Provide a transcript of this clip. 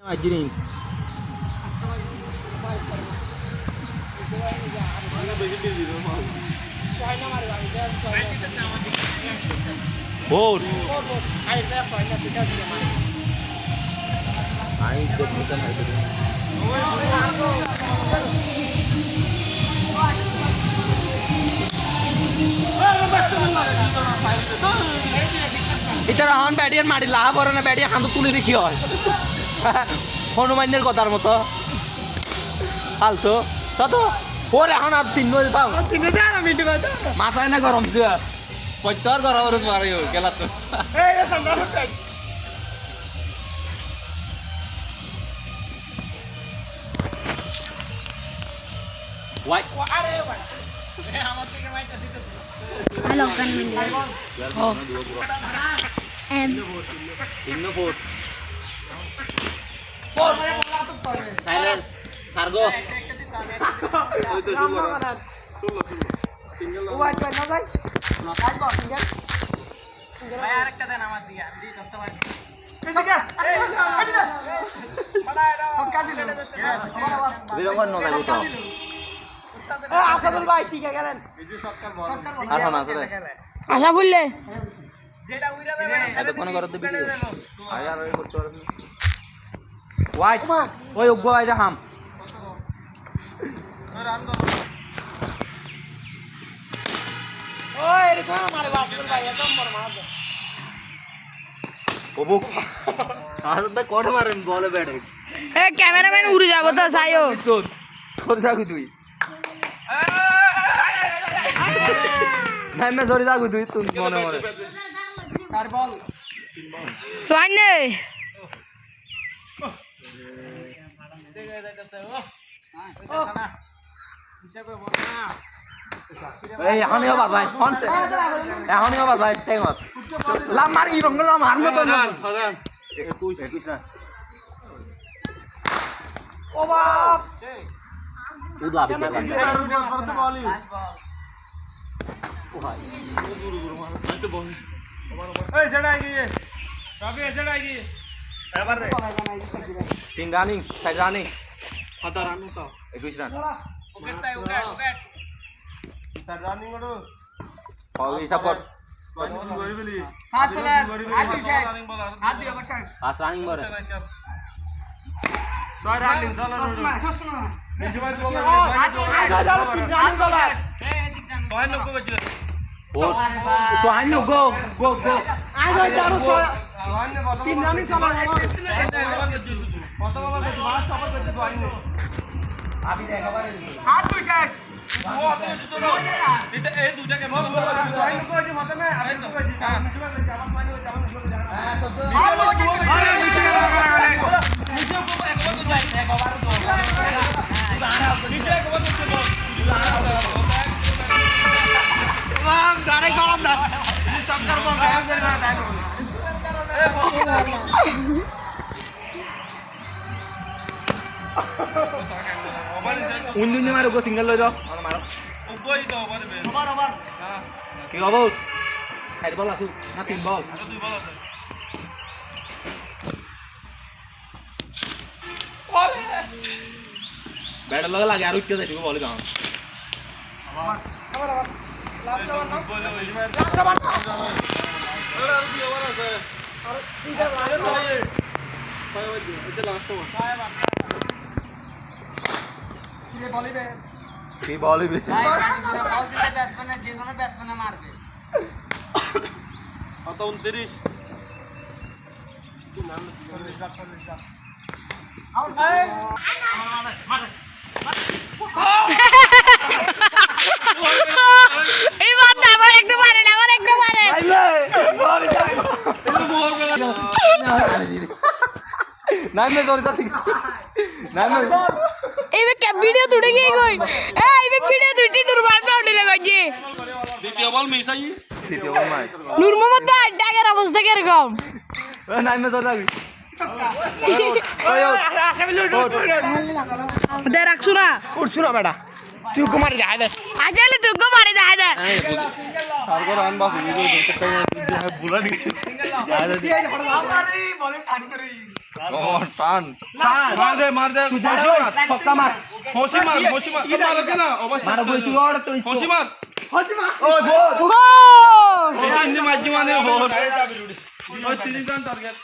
Ajirin. Bor. এছাড়া হন ব্যাটিয়ার মাটি লাহা পড়ে না ব্যাটিয়া খান্ত তুলে দেখি হয় হনুমানের কথার মতো ফালতো কত ওর এখন আর তিন পাও মাথায় না গরম ছিল পঁচাত্তর গরম পারে গেলা তো Halo kan Oh. Silence. Sargo. Asadul ভাই ঠিক আছে গেলেন আশা বললে ওই উগ্র আইরা হাম ওই এরকম মারে আসাদুল ভাই একদম বড় মার দে ওবো আসাদ কোড মারেন বলে ব্যাটে এ ক্যামেরাম্যান উড়ে যাব তো সাইও তোর যাগু তুই নাই মে ধরে যাগু তুই তুই মনে মনে কার বল সোয়াইনে এই এখনই আবার ভাই ফোনতে এখনই আবার ভাই টাইমত লা মার কি রঙ লা মার মত না তুই না ও বাপ তুই লাভি কে এই সেটা গিয়ে রবি সেটা গিয়ে এবার রে 3 রানিং 6 রানিং কত রান তো 21 রান উইকেট চাই উইকেট তার রানিং করো কই সাপোর্ট হাত চলে রানিং বল হাত দিয়ে বসাস 5 রানিং বলে 6 রানিং চলো চশমা বেশি বার বল রান চলে কয় লোক গেছিল তো আইনো গো গো গো আজ হইছে আরো 3 রানিং চলে কত বল করতে মাস কভার করতে পারিনি আমি একবারে হাত তুই শেষ ও তো দুটো এটা এই দুটা কেন জয়েন করেছি মাথা না আমি তো করেছি আমার মানে যাবেন হ্যাঁ তো আর ও যে নিচে একবার তো যাই একবার তো নিচে একবার তো বাম ডাইরেক্ট বাম দা সবকার বল গায়ব করে না টাইম উন্দিন মারো গো সিঙ্গেল লই দাও মারো ওই তো ওভার ওভার হ্যাঁ কি হবে চার বল আছে না 3 বল দুই বল আছে ব্যাট লাগে আর উঠতে যাইবো বল দাও আবার আবার লাস্ট ওভার না বলে ওই লাস্ট ওভার ওরা আর দুই ওভার আছে আর তিনটা রান আছে কয় ওই এটা লাস্ট ওভার কয় বার কি বলিবে কি বলবি বল দিলে ব্যাটসম্যান যে কোনো ব্যাটসম্যান মারবে কত 29 তুই নাম 40 বার আউট মার এই বান্দা আবার একটু মারে না আবার একটু মারে নাই মে ধরে যাতি নাই মে এই বে ভিডিও তুড়ে গই কই এই বে ভিডিও তুই ডুর মারতে উঠলে গজি দ্বিতীয় বল মিস আই তৃতীয় বল মাই নূর মোহাম্মদ ডাকের অবস্থা কি রকম নাই মে ধরে যাবি দে রাখছু না উঠছু না বেটা তুই কুমারে দেখা দে আসলে তুই গো মারে দেখা দে সারগো রান বাস ভিডিও দেখতে পাই বুলা নি সিঙ্গেল লাও বলে ঠাড়ি করে টান মার দে খসি মার মার কে না অবশ্যই খসি মার ওহো এই হিন্দি মাঝি মানে ভোট ওই 30 টার্গেট